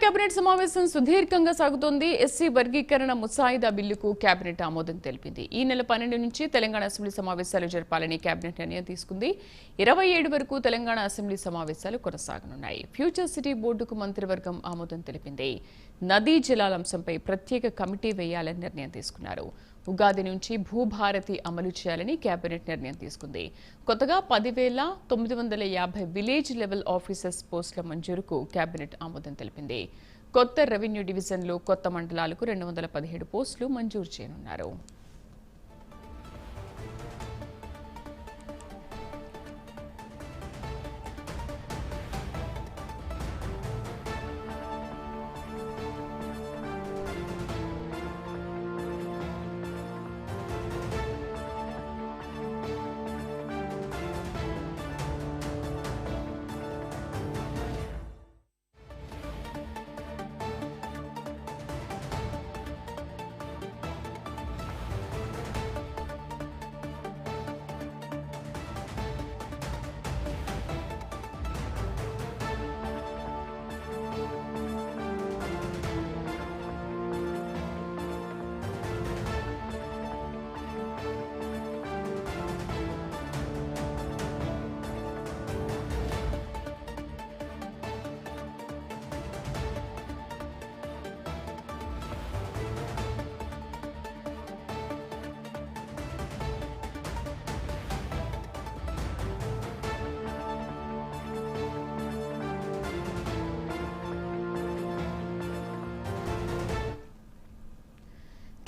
Cabinet సమావేశం సుదీర్ఘంగా సాగుతోంది. ఎస్సీ వర్గీకరణ ముసాయిదా బిల్లుకు కేబినెట్ ఆమోదం తెలిపింది. ఈ నెల 12 నుంచి తెలంగాణ అసెంబ్లీ సమావేశాలు జరపాలని కేబినెట్ నిర్ణయం తీసుకుంది. 27 వరకు తెలంగాణ అసెంబ్లీ సమావేశాలు కొనసాగనున్నాయి. ఫ్యూచర్ సిటీ బోర్డుకు మంత్రివర్గం ఆమోదం తెలిపింది. నదీ జలాల అంశంపై ప్రత్యేక కమిటీ వేయాలని నిర్ణయం తీసుకున్నారు. ఉగాది నుంచి భూభారతి అమలు చేయాలని కేబినెట్ నిర్ణయం తీసుకుంది. కొత్తగా 10,950 విలేజ్ లెవెల్ ఆఫీసర్స్ పోస్టుల మంజూరుకు కేబినెట్ ఆమోదం తెలిపింది. కొత్త రెవెన్యూ డివిజన్లో కొత్త మండలాలకు 217 పోస్టులు మంజూరు చేయనున్నారు.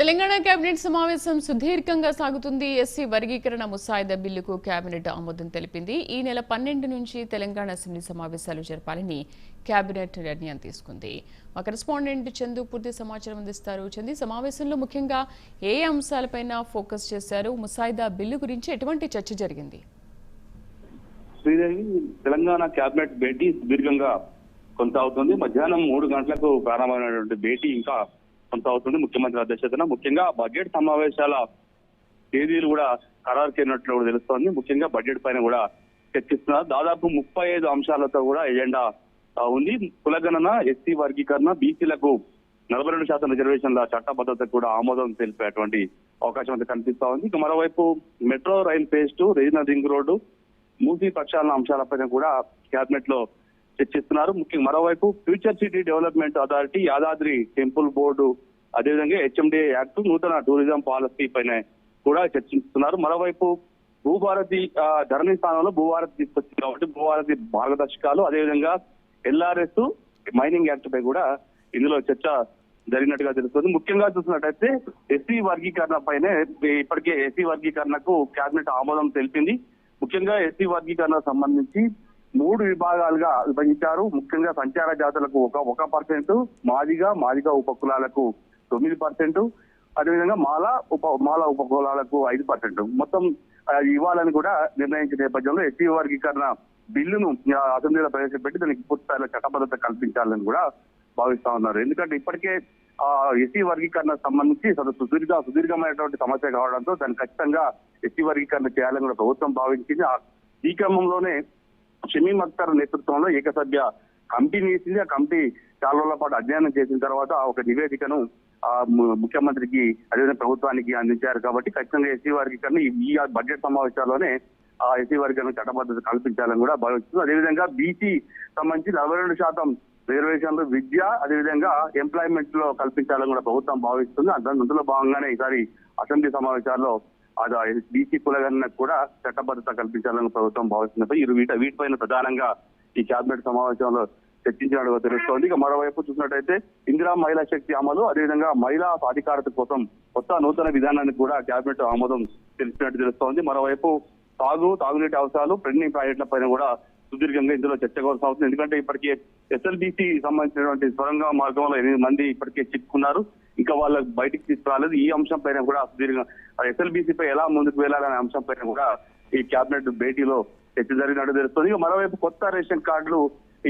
తెలంగాణ కేబినెట్ సమావేశం సుదీర్ఘంగా సాగుతుంది. ఎస్సీ వర్గీకరణ ముసాయిదా బిల్లుకు కేబినెట్ ఆమోదం తెలిపింది. ఈ నెల 12 నుంచి తెలంగాణ అసెంబ్లీ సమావేశాలు జరపాలని కేబినెట్ నిర్ణయం తీసుకుంది. మా కరెస్పాండెంట్ చందు పూర్తి సమాచారం అందిస్తారు. చందు, సమావేశంలో ముఖ్యంగా ఏ అంశాలపైన ఫోకస్ చేశారు? ముసాయిదా బిల్లు గురించి ఎటువంటి చర్చ జరిగింది? శ్రీదేవి, తెలంగాణ కేబినెట్ భేటీ సుదీర్ఘంగా కొనసాగుతుంది. మధ్యాహ్నం 3 గంటలకు ప్రారంభమైనటువంటి భేటీ ఇంకా కొనసాగుతుంది. ముఖ్యమంత్రి అధ్యక్షతన ముఖ్యంగా బడ్జెట్ సమావేశాల తేదీలు కూడా ఖరారు చేయనట్లు కూడా తెలుస్తోంది. ముఖ్యంగా బడ్జెట్ పైన కూడా చర్చిస్తున్నారు. దాదాపు 35 అంశాలతో కూడా ఎజెండా ఉంది. కులగణన, ఎస్సీ వర్గీకరణ, బీసీలకు 42% రిజర్వేషన్ల చట్టబద్ధతకు కూడా ఆమోదం తెలిపేటువంటి అవకాశం అయితే కనిపిస్తా ఉంది. ఇక మరోవైపు metro rail phase 2, regional ring road, Musi ప్రక్షాళన అంశాలపైన కూడా కేబినెట్ లో చర్చిస్తున్నారు. ముఖ్యంగా మరోవైపు future city development authority, Yadadri temple board, అదేవిధంగా హెచ్ఎండిఏ యాక్ట్, నూతన టూరిజం పాలసీ పైన కూడా చర్చిస్తున్నారు. మరోవైపు భూభారతి ధరణి స్థానంలో భూభారతి తీసుకొచ్చింది కాబట్టి భూభారతి మార్గదర్శకాలు, అదేవిధంగా ఎల్ఆర్ఎస్ మైనింగ్ యాక్ట్ పై కూడా ఇందులో చర్చ జరిగినట్టుగా తెలుస్తుంది. ముఖ్యంగా చూసినట్టయితే ఎస్సీ వర్గీకరణ పైనే ఇప్పటికే ఎస్సీ వర్గీకరణకు కేబినెట్ ఆమోదం తెలిపింది. ముఖ్యంగా ఎస్సీ వర్గీకరణ సంబంధించి 3 విభాగాలుగా విభజించారు. ముఖ్యంగా సంచార జాతులకు 1%, మాదిగా ఉపకులాలకు 9%, అదేవిధంగా మాల ఉపకులాలకు 5% మొత్తం ఇవ్వాలని కూడా నిర్ణయించిన నేపథ్యంలో ఎస్సీ వర్గీకరణ బిల్లును అసెంబ్లీలో ప్రవేశపెట్టి దానికి పూర్తిస్థాయిలో చట్టబద్ధత కల్పించాలని కూడా భావిస్తా ఉన్నారు. ఎందుకంటే ఇప్పటికే ఎస్సీ వర్గీకరణ సంబంధించి సుదీర్ఘమైనటువంటి సమస్య కావడంతో దాన్ని ఖచ్చితంగా ఎస్సీ వర్గీకరణ చేయాలని కూడా ప్రభుత్వం భావించింది. ఈ క్రమంలోనే షమీమ్ అఖ్తర్ నేతృత్వంలో ఏకసభ్య కమిటీని వేసింది. ఆ కమిటీ చాలా రోజుల పాటు అధ్యయనం చేసిన తర్వాత ఒక నివేదికను ముఖ్యమంత్రికి అదేవిధంగా ప్రభుత్వానికి అందించారు. కాబట్టి ఖచ్చితంగా ఎస్సీ వర్గీకరణ ఈ బడ్జెట్ సమావేశాల్లోనే ఎస్సీ వర్గీకరణ చట్టబద్ధత కల్పించాలని కూడా భావిస్తుంది. అదేవిధంగా బీసీ సంబంధించి 42% రిజర్వేషన్లు, విద్య, అదేవిధంగా ఎంప్లాయ్మెంట్ లో కల్పించాలని కూడా ప్రభుత్వం భావిస్తుంది. అందులో భాగంగానే ఈసారి అసెంబ్లీ సమావేశాల్లో బీసీ కులగణనకు కూడా చట్టబద్ధత కల్పించాలని ప్రభుత్వం భావిస్తున్నప్పుడు వీటిపైన ప్రధానంగా ఈ కేబినెట్ సమావేశంలో చర్చించినట్టుగా తెలుస్తోంది. ఇక మరోవైపు చూసినట్టయితే ఇందిరా మహిళా శక్తి అమలు, అదేవిధంగా మహిళా సాధికారత కోసం నూతన విధానానికి కూడా కేబినెట్ ఆమోదం తెలిసినట్టు తెలుస్తోంది. మరోవైపు తాగునీటి అవసరాలు, పెండింగ్ ప్రాజెక్టుల పైన కూడా సుదీర్ఘంగా ఇందులో చర్చ కొనసాగుతుంది. ఎందుకంటే ఇప్పటికే ఎస్ఎల్బీసీ సంబంధించినటువంటి సొరంగ మార్గంలో 8 మంది ఇప్పటికే చిక్కుకున్నారు. ఇంకా వాళ్ళకి బయటికి తీసుకురాలేదు. ఈ అంశం పైన కూడా సుదీర్ఘ ఎస్ఎల్బీసీ పై ఎలా ముందుకు వెళ్లాలనే అంశం పైన కూడా ఈ కేబినెట్ భేటీలో చర్చ జరిగినట్టు తెలుస్తుంది. ఇక మరోవైపు కొత్త రేషన్ కార్డులు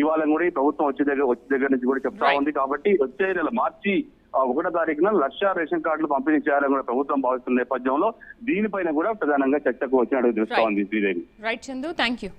ఇవ్వాలని కూడా ఈ ప్రభుత్వం వచ్చే దగ్గర నుంచి కూడా చెప్తా ఉంది. కాబట్టి వచ్చే నెల మార్చి 1వ తారీఖున 1,00,000 రేషన్ కార్డులు పంపిణీ చేయాలని కూడా ప్రభుత్వం భావిస్తున్న నేపథ్యంలో దీనిపైన కూడా ప్రధానంగా చర్చకు వచ్చినట్టు తెలుస్తా ఉంది. Sridevi. Right Chandu, thank you.